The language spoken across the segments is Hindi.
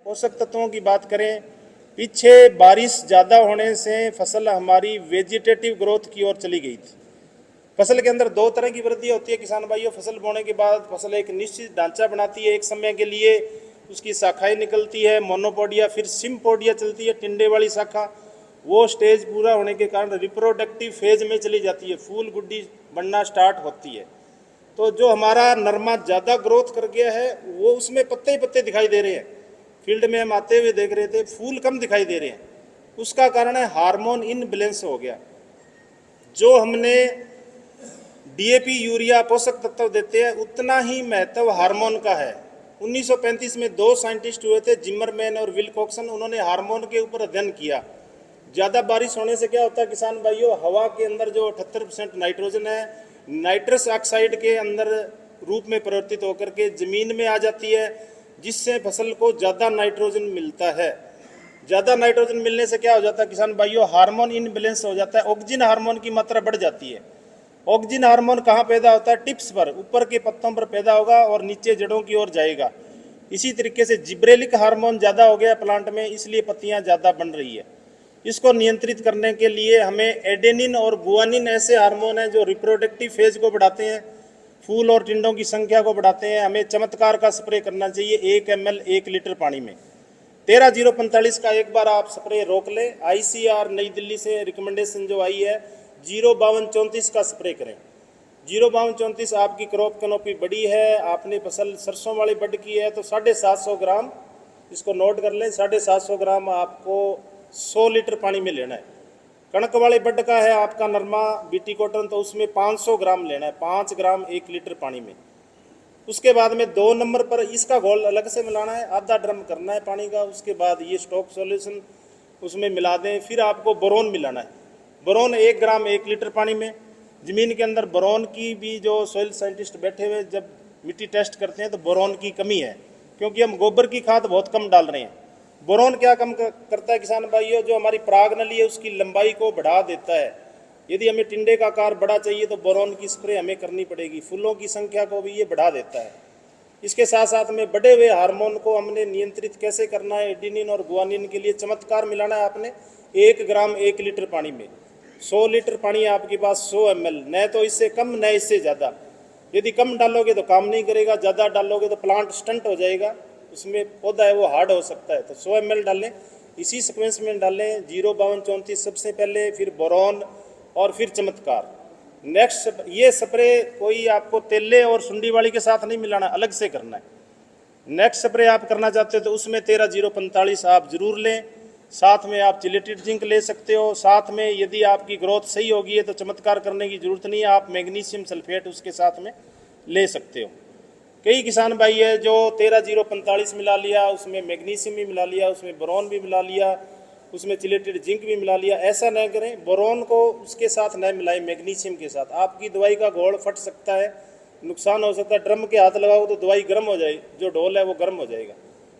पोषक तत्वों की बात करें, पीछे बारिश ज़्यादा होने से फसल हमारी वेजिटेटिव ग्रोथ की ओर चली गई थी। फसल के अंदर दो तरह की वृद्धि होती है किसान भाइयों। फसल बोने के बाद फसल एक निश्चित ढांचा बनाती है, एक समय के लिए उसकी शाखाएं निकलती है, मोनोपोडिया, फिर सिम्पोडिया चलती है, टिंडे वाली शाखा। वो स्टेज पूरा होने के कारण रिप्रोडक्टिव फेज में चली जाती है, फूल गुड्डी बनना स्टार्ट होती है। तो जो हमारा नरमा ज़्यादा ग्रोथ कर गया है वो उसमें पत्ते ही पत्ते दिखाई दे रहे हैं। फील्ड में हम आते हुए देख रहे थे, फूल कम दिखाई दे रहे हैं। उसका कारण है हार्मोन इनबैलेंस हो गया। जो हमने डीएपी यूरिया पोषक तत्व देते हैं उतना ही महत्व हार्मोन का है। 1935 में दो साइंटिस्ट हुए थे, जिमरमैन और विल्कोक्सन। उन्होंने हार्मोन के ऊपर अध्ययन किया। ज़्यादा बारिश होने से क्या होता है किसान भाइयों, हवा के अंदर जो 78% नाइट्रोजन है, नाइट्रस ऑक्साइड के अंदर रूप में परिवर्तित होकर के ज़मीन में आ जाती है, जिससे फसल को ज़्यादा नाइट्रोजन मिलता है। ज़्यादा नाइट्रोजन मिलने से क्या हो जाता है किसान भाइयों, हार्मोन इनबैलेंस हो जाता है, ऑक्सीजन हार्मोन की मात्रा बढ़ जाती है। ऑक्सीजन हार्मोन कहाँ पैदा होता है? टिप्स पर, ऊपर के पत्तों पर पैदा होगा और नीचे जड़ों की ओर जाएगा। इसी तरीके से जिब्रेलिक हार्मोन ज़्यादा हो गया प्लांट में, इसलिए पत्तियाँ ज़्यादा बन रही है। इसको नियंत्रित करने के लिए हमें एडेनिन और गुआनिन ऐसे हार्मोन हैं जो रिप्रोडक्टिव फेज को बढ़ाते हैं, फूल और टिंडों की संख्या को बढ़ाते हैं। हमें चमत्कार का स्प्रे करना चाहिए 1 ml 1 लीटर पानी में। 13-045 का एक बार आप स्प्रे रोक लें। आईसीआर नई दिल्ली से रिकमेंडेशन जो आई है 05234 का स्प्रे करें। 05234 आपकी क्रॉप कैनोपी बड़ी है, आपने फसल सरसों वाली बड की है तो 750 ग्राम, इसको नोट कर लें, 750 ग्राम आपको 100 लीटर पानी में लेना है। कणक वाले बड का है आपका नरमा बीटी कॉटन, तो उसमें 500 ग्राम लेना है, 5 ग्राम 1 लीटर पानी में। उसके बाद में 2 नंबर पर इसका घोल अलग से मिलाना है, आधा ड्रम करना है पानी का। उसके बाद ये स्टॉक सॉल्यूशन उसमें मिला दें। फिर आपको बोरोन मिलाना है, बोरोन 1 ग्राम 1 लीटर पानी में। ज़मीन के अंदर बोरोन की भी जो सॉइल साइंटिस्ट बैठे हुए जब मिट्टी टेस्ट करते हैं तो बोरोन की कमी है, क्योंकि हम गोबर की खाद बहुत कम डाल रहे हैं। बोरोन क्या कम करता है किसान भाइयों, जो हमारी पराग नली है उसकी लंबाई को बढ़ा देता है। यदि हमें टिंडे का आकार बड़ा चाहिए तो बोरोन की स्प्रे हमें करनी पड़ेगी। फूलों की संख्या को भी ये बढ़ा देता है। इसके साथ साथ में बढ़े हुए हार्मोन को हमने नियंत्रित कैसे करना है, एडिनिन और गुआनिन के लिए चमत्कार मिलाना है आपने 1 ग्राम 1 लीटर पानी में। 100 लीटर पानी आपके पास 100 ml, न तो इससे कम न इससे ज़्यादा। यदि कम डालोगे तो काम नहीं करेगा, ज़्यादा डालोगे तो प्लांट स्टंट हो जाएगा, उसमें पौधा है वो हार्ड हो सकता है। तो 100 ml डालें, इसी सीक्वेंस में डालें। 05234 सबसे पहले, फिर बोरोन और फिर चमत्कार। नेक्स्ट ये स्प्रे कोई आपको तेले और सुंडी वाली के साथ नहीं मिलाना, अलग से करना है। नेक्स्ट स्प्रे आप करना चाहते हो तो उसमें 13-045 आप जरूर लें। साथ में आप चिलेटेड जिंक ले सकते हो। साथ में यदि आपकी ग्रोथ सही होगी है तो चमत्कार करने की जरूरत नहीं है, आप मैग्नीशियम सल्फेट उसके साथ में ले सकते हो। कई किसान भाई है जो 13-045 मिला लिया, उसमें मैग्नीशियम भी मिला लिया, उसमें बोरोन भी मिला लिया, उसमें चिलेटेड जिंक भी मिला लिया। ऐसा न करें, बोरोन को उसके साथ न मिलाएं, मैग्नीशियम के साथ। आपकी दवाई का घोल फट सकता है, नुकसान हो सकता है। ड्रम के हाथ लगाओ तो दवाई गर्म हो जाएगी, जो ढोल है वो गर्म हो जाएगा।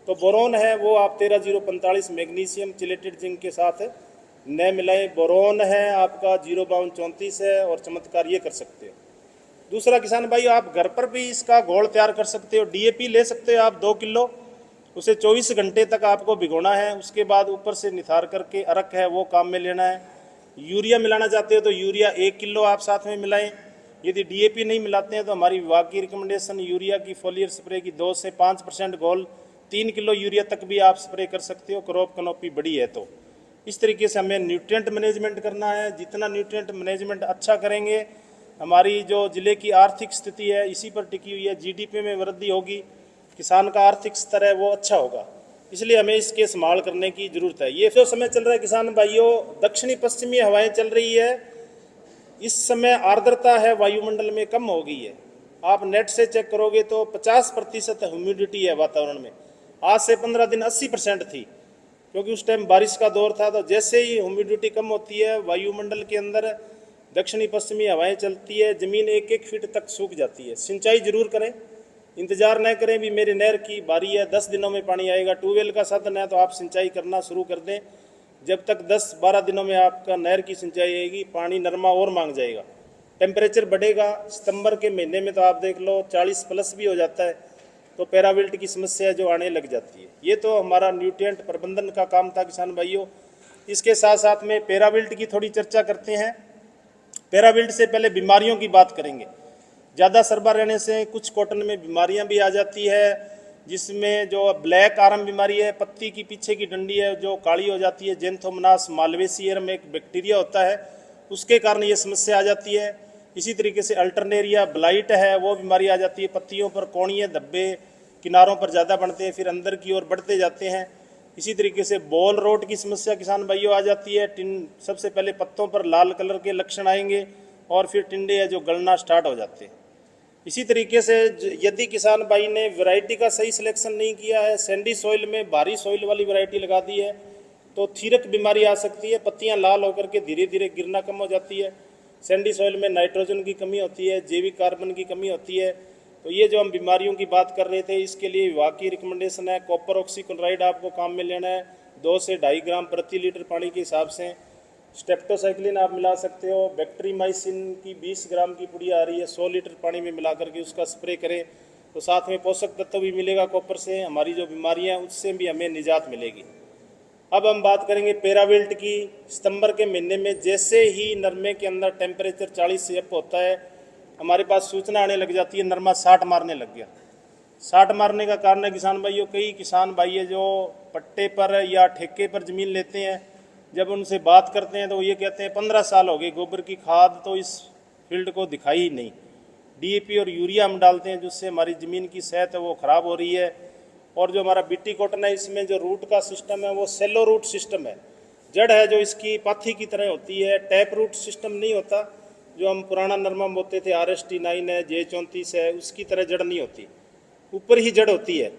तो बोरोन है वो आप 13-045 मैग्नीशियम चिलेटेड जिंक के साथ न मिलाएं। बोरोन है आपका 05234 है, और चमत्कार ये कर सकते हो। दूसरा किसान भाई, आप घर पर भी इसका घोल तैयार कर सकते हो। डीएपी ले सकते हो आप 2 किलो, उसे 24 घंटे तक आपको भिगोना है। उसके बाद ऊपर से निथार करके अरक है वो काम में लेना है। यूरिया मिलाना चाहते हो तो यूरिया 1 किलो आप साथ में मिलाएं। यदि डीएपी नहीं मिलाते हैं तो हमारी विभाग की रिकमेंडेशन यूरिया की फोलियर स्प्रे की 2 से 5% घोल 3 किलो यूरिया तक भी आप स्प्रे कर सकते हो, क्रॉप कैनोपी बड़ी है तो। इस तरीके से हमें न्यूट्रिएंट मैनेजमेंट करना है। जितना न्यूट्रिएंट मैनेजमेंट अच्छा करेंगे, हमारी जो ज़िले की आर्थिक स्थिति है इसी पर टिकी हुई है, जीडीपी में वृद्धि होगी, किसान का आर्थिक स्तर है वो अच्छा होगा। इसलिए हमें इसके संभाल करने की ज़रूरत है। ये जो समय चल रहा है किसान भाइयों, दक्षिणी पश्चिमी हवाएं चल रही है, इस समय आर्द्रता है वायुमंडल में कम हो गई है। आप नेट से चेक करोगे तो 50% ह्यूमिडिटी है वातावरण में। आज से 15 दिन 80% थी, क्योंकि उस टाइम बारिश का दौर था। तो जैसे ही ह्यूमिडिटी कम होती है, वायुमंडल के अंदर दक्षिणी पश्चिमी हवाएं चलती है, ज़मीन 1-1 फीट तक सूख जाती है। सिंचाई जरूर करें, इंतजार न करें भी मेरी नहर की बारी है 10 दिनों में पानी आएगा। ट्यूबवेल का साधन है तो आप सिंचाई करना शुरू कर दें। जब तक 10-12 दिनों में आपका नहर की सिंचाई आएगी, पानी नरमा और मांग जाएगा, टेम्परेचर बढ़ेगा। सितंबर के महीने में तो आप देख लो 40+ भी हो जाता है। तो पैराविल्ट की समस्या जो आने लग जाती है। ये तो हमारा न्यूट्रिएंट प्रबंधन का काम था किसान भाइयों। इसके साथ साथ में पैराविल्ट की थोड़ी चर्चा करते हैं। पैराविल्ट से पहले बीमारियों की बात करेंगे। ज़्यादा सरबा रहने से कुछ कॉटन में बीमारियां भी आ जाती है, जिसमें जो ब्लैक आर्म बीमारी है, पत्ती की पीछे की डंडी है जो काली हो जाती है, जेंथोमनास मालवेसियरम एक बैक्टीरिया होता है, उसके कारण ये समस्या आ जाती है। इसी तरीके से अल्टरनेरिया ब्लाइट है, वो बीमारी आ जाती है। पत्तियों पर कोणीय धब्बे किनारों पर ज़्यादा बढ़ते हैं, फिर अंदर की ओर बढ़ते जाते हैं। इसी तरीके से बॉल रोट की समस्या किसान भाइयों आ जाती है। सबसे पहले पत्तों पर लाल कलर के लक्षण आएंगे और फिर टिंडे है जो गलना स्टार्ट हो जाते हैं। इसी तरीके से यदि किसान भाई ने वैरायटी का सही सिलेक्शन नहीं किया है, सैंडी सॉइल में भारी सॉइल वाली वैरायटी लगा दी है, तो थीरक बीमारी आ सकती है। पत्तियां लाल होकर के धीरे धीरे गिरना कम हो जाती है। सैंडी सॉइल में नाइट्रोजन की कमी होती है, जैविक कार्बन की कमी होती है। तो ये जो हम बीमारियों की बात कर रहे थे, इसके लिए विभाग की रिकमेंडेशन है कॉपर ऑक्सीक्लोराइड आपको काम में लेना है 2 से 2.5 ग्राम प्रति लीटर पानी के हिसाब से। स्टेप्टोसाइक्लिन आप मिला सकते हो। बैक्टीरियामाइसिन की 20 ग्राम की पुड़ी आ रही है, 100 लीटर पानी में मिला करके उसका स्प्रे करें, तो साथ में पोषक तत्व भी मिलेगा कॉपर से। हमारी जो बीमारियां हैं उससे भी हमें निजात मिलेगी। अब हम बात करेंगे पैराविल्ट की। सितंबर के महीने में जैसे ही नरमे के अंदर टेम्परेचर 40 से अप होता है, हमारे पास सूचना आने लग जाती है नरमा 60 मारने लग गया। 60 मारने का कारण है किसान भाइयों, कई किसान भाई है जो पट्टे पर या ठेके पर ज़मीन लेते हैं, जब उनसे बात करते हैं तो ये कहते हैं 15 साल हो गए गोबर की खाद तो इस फील्ड को दिखाई ही नहीं। डीएपी और यूरिया हम डालते हैं जिससे हमारी ज़मीन की सेहत है वो ख़राब हो रही है। और जो हमारा बीटी कॉटन है, इसमें जो रूट का सिस्टम है वो सेलो रूट सिस्टम है। जड़ है जो इसकी पाथी की तरह होती है, टैप रूट सिस्टम नहीं होता जो हम पुराना नरमा बोलते थे RST9 है, J34 है, उसकी तरह जड़ नहीं होती, ऊपर ही जड़ होती है।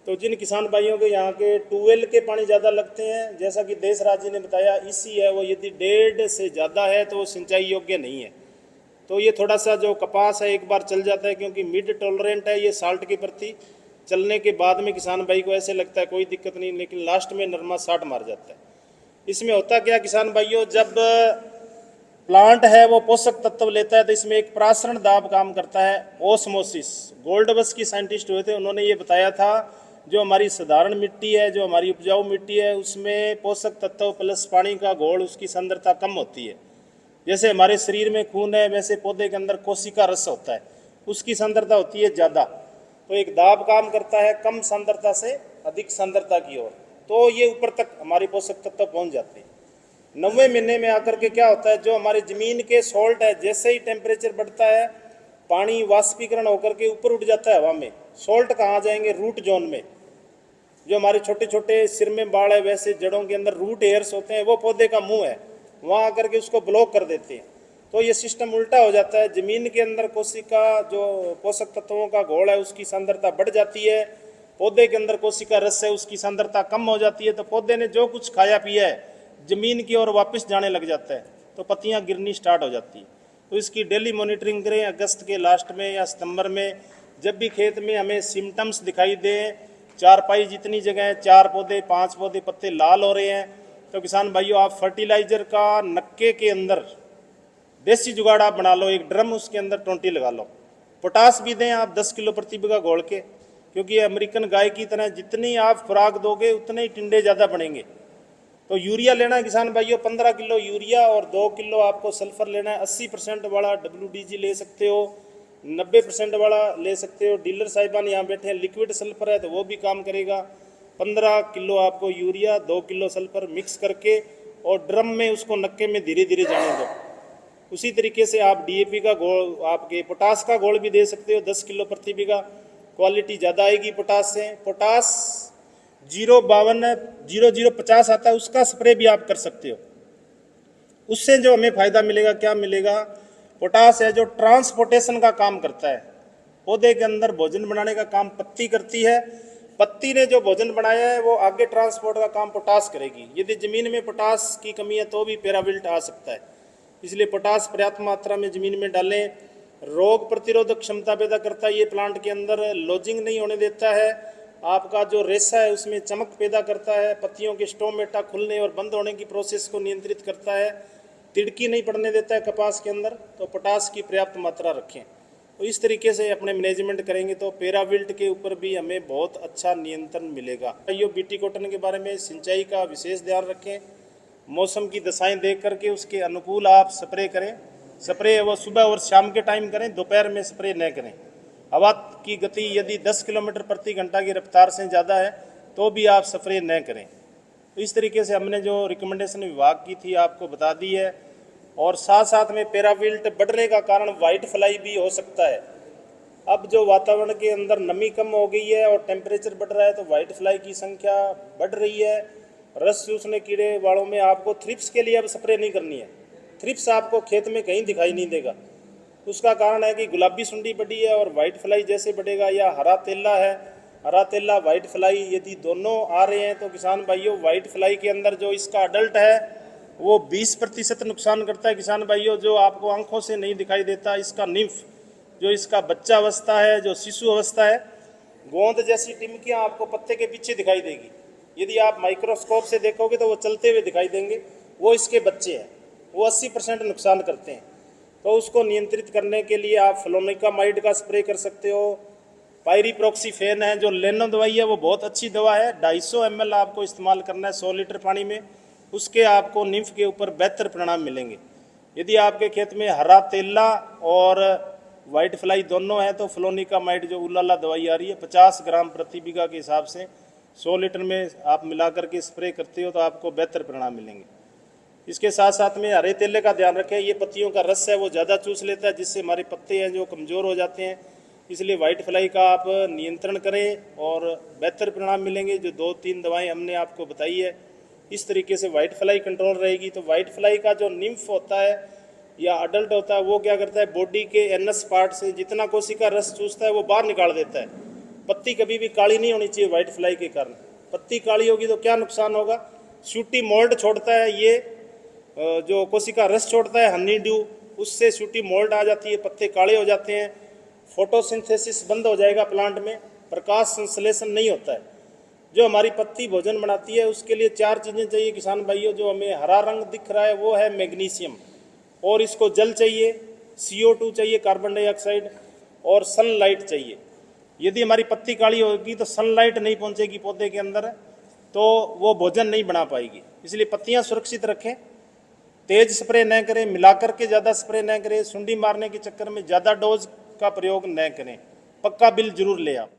तो जिन किसान भाइयों के यहाँ के ट्यूबवेल के पानी ज़्यादा लगते हैं, जैसा कि देश राज्य ने बताया इसी है, वो यदि 1.5 से ज़्यादा है तो वो सिंचाई योग्य नहीं है। तो ये थोड़ा सा जो कपास है एक बार चल जाता है, क्योंकि मिड टॉलरेंट है ये साल्ट के प्रति। चलने के बाद में किसान भाई को ऐसे लगता है कोई दिक्कत नहीं, लेकिन लास्ट में नरमा 60 मार जाता है। इसमें होता क्या किसान भाइयों, जब प्लांट है वो पोषक तत्व लेता है तो इसमें एक प्रासरण दाब काम करता है, ओस्मोसिस। गोल्डबस की साइंटिस्ट हुए थे, उन्होंने ये बताया था जो हमारी साधारण मिट्टी है, जो हमारी उपजाऊ मिट्टी है, उसमें पोषक तत्व प्लस पानी का घोल उसकी सांद्रता कम होती है। जैसे हमारे शरीर में खून है, वैसे पौधे के अंदर कोशिका रस होता है, उसकी सांद्रता होती है ज़्यादा। तो एक दाब काम करता है कम सांद्रता से अधिक सांद्रता की ओर, तो ये ऊपर तक हमारे पोषक तत्व पहुँच जाते हैं। 90वें महीने में आकर के क्या होता है, जो हमारी ज़मीन के सॉल्ट है, जैसे ही टेम्परेचर बढ़ता है पानी वाष्पीकरण होकर के ऊपर उठ जाता है हवा में। सॉल्ट कहाँ जाएंगे, रूट जोन में। जो हमारे छोटे छोटे सिर में बाल है, वैसे जड़ों के अंदर रूट एयर्स होते हैं, वो पौधे का मुंह है, वहाँ आकर के उसको ब्लॉक कर देते हैं। तो ये सिस्टम उल्टा हो जाता है, ज़मीन के अंदर कोशिका जो पोषक तत्वों का घोल है उसकी सांद्रता बढ़ जाती है, पौधे के अंदर कोशिका रस है उसकी सांद्रता कम हो जाती है। तो पौधे ने जो कुछ खाया पिया है ज़मीन की ओर वापस जाने लग जाता है, तो पत्तियां गिरनी स्टार्ट हो जाती है। तो इसकी डेली मॉनिटरिंग करें। अगस्त के लास्ट में या सितंबर में जब भी खेत में हमें सिम्टम्स दिखाई दें, 4 पाई जितनी जगह 4 पौधे 5 पौधे पत्ते लाल हो रहे हैं, तो किसान भाइयों आप फर्टिलाइजर का नक्के के अंदर देसी जुगाड़ आप बना लो, एक ड्रम उसके अंदर 20 लगा लो। पोटास भी दें आप 10 किलो प्रति बीघा घोल के, क्योंकि अमेरिकन गाय की तरह जितनी आप खुराक दोगे उतने ही टिंडे ज़्यादा बढ़ेंगे। तो यूरिया लेना है किसान भाइयों, 15 किलो यूरिया और 2 किलो आपको सल्फर लेना है। 80% वाला WDG ले सकते हो, 90% वाला ले सकते हो। डीलर साहिबान यहाँ बैठे हैं, लिक्विड सल्फर है तो वो भी काम करेगा। 15 किलो आपको यूरिया 2 किलो सल्फर मिक्स करके और ड्रम में उसको नक्के में धीरे धीरे जाने दो। उसी तरीके से आप DAP का घोल, आपके पोटास का घोल भी दे सकते हो 10 किलो प्रति बीघा, क्वालिटी ज़्यादा आएगी पोटास से। पोटास 052 आता है, उसका स्प्रे भी आप कर सकते हो। उससे जो हमें फ़ायदा मिलेगा, क्या मिलेगा, पोटास है जो ट्रांसपोर्टेशन का काम करता है। पौधे के अंदर भोजन बनाने का काम पत्ती करती है, पत्ती ने जो भोजन बनाया है वो आगे ट्रांसपोर्ट का काम पोटास करेगी। यदि ज़मीन में पोटास की कमी है तो भी पैराविल्ट आ सकता है, इसलिए पोटास पर्याप्त मात्रा में ज़मीन में डालें। रोग प्रतिरोधक क्षमता पैदा करता है ये प्लांट के अंदर, लॉजिंग नहीं होने देता है, आपका जो रेशा है उसमें चमक पैदा करता है, पत्तियों के स्टोमेटा खुलने और बंद होने की प्रोसेस को नियंत्रित करता है, तिड़की नहीं पड़ने देता है कपास के अंदर। तो पोटास की पर्याप्त मात्रा रखें। तो इस तरीके से अपने मैनेजमेंट करेंगे तो पेराविल्ट के ऊपर भी हमें बहुत अच्छा नियंत्रण मिलेगा। ये बीटी कॉटन के बारे में सिंचाई का विशेष ध्यान रखें, मौसम की दशाएं देख करके उसके अनुकूल आप स्प्रे करें। स्प्रे वो सुबह और शाम के टाइम करें, दोपहर में स्प्रे न करें। हवा की गति यदि 10 किलोमीटर प्रति घंटा की रफ्तार से ज़्यादा है तो भी आप स्प्रे न करें। तो इस तरीके से हमने जो रिकमेंडेशन विभाग की थी आपको बता दी है। और साथ साथ में पेराविल्ट बढ़ने का कारण वाइट फ्लाई भी हो सकता है। अब जो वातावरण के अंदर नमी कम हो गई है और टेम्परेचर बढ़ रहा है तो वाइट फ्लाई की संख्या बढ़ रही है। रस चूसने कीड़े वालों में आपको थ्रिप्स के लिए अब स्प्रे नहीं करनी है। थ्रिप्स आपको खेत में कहीं दिखाई नहीं देगा। उसका कारण है कि गुलाबी सुंडी बढ़ी है और वाइट फ्लाई जैसे बढ़ेगा, या हरा तेला है, हरा तेला वाइट फ्लाई यदि दोनों आ रहे हैं तो किसान भाइयों वाइट फ्लाई के अंदर जो इसका अडल्ट है वो 20% नुकसान करता है। किसान भाइयों जो आपको आंखों से नहीं दिखाई देता, इसका निम्फ जो इसका बच्चा अवस्था है, जो शिशु अवस्था है, गोंद जैसी टिमकियाँ आपको पत्ते के पीछे दिखाई देगी। यदि आप माइक्रोस्कोप से देखोगे तो वो चलते हुए दिखाई देंगे, वो इसके बच्चे हैं। वो 80% नुकसान करते हैं। तो उसको नियंत्रित करने के लिए आप फ्लोनिकामाइड का स्प्रे कर सकते हो। पायरीप्रोक्सीफेन है जो लेनो दवाई है, वो बहुत अच्छी दवा है। 250 ml आपको इस्तेमाल करना है 100 लीटर पानी में। उसके आपको निम्फ के ऊपर बेहतर परिणाम मिलेंगे। यदि आपके खेत में हरा तेला और वाइट फ्लाई दोनों है तो फ्लोनिकामाइड जो उलाला दवाई आ रही है 50 ग्राम प्रति बीघा के हिसाब से 100 लीटर में आप मिला करके स्प्रे करते हो तो आपको बेहतर परिणाम मिलेंगे। इसके साथ साथ में हरे तेले का ध्यान रखें, ये पत्तियों का रस है वो ज़्यादा चूस लेता है, जिससे हमारे पत्ते हैं जो कमज़ोर हो जाते हैं। इसलिए वाइट फ्लाई का आप नियंत्रण करें और बेहतर परिणाम मिलेंगे। जो 2-3 दवाएं हमने आपको बताई है, इस तरीके से वाइट फ्लाई कंट्रोल रहेगी। तो वाइट फ्लाई का जो निम्फ होता है या अडल्ट होता है वो क्या करता है, बॉडी के एनस पार्ट से जितना कोशिका रस चूसता है वो बाहर निकाल देता है। पत्ती कभी भी काली नहीं होनी चाहिए वाइट फ्लाई के कारण। पत्ती काली होगी तो क्या नुकसान होगा, सूटी मोल्ड छोड़ता है, ये जो कोशिका रस छोड़ता है हनी ड्यू, उससे सूटी मोल्ड आ जाती है, पत्ते काले हो जाते हैं, फोटोसिंथेसिस बंद हो जाएगा प्लांट में, प्रकाश संश्लेषण नहीं होता है। जो हमारी पत्ती भोजन बनाती है उसके लिए 4 चीज़ें चाहिए किसान भाइयों। जो हमें हरा रंग दिख रहा है वो है मैग्नीशियम, और इसको जल चाहिए, CO2 चाहिए, कार्बन डाइऑक्साइड, और सनलाइट चाहिए। यदि हमारी पत्ती काली होगी तो सनलाइट नहीं पहुंचेगी पौधे के अंदर, तो वो भोजन नहीं बना पाएगी। इसलिए पत्तियां सुरक्षित रखें, तेज स्प्रे न करें, मिलाकर के ज़्यादा स्प्रे न करें, सुंडी मारने के चक्कर में ज़्यादा डोज का प्रयोग न करें। पक्का बिल जरूर ले आप।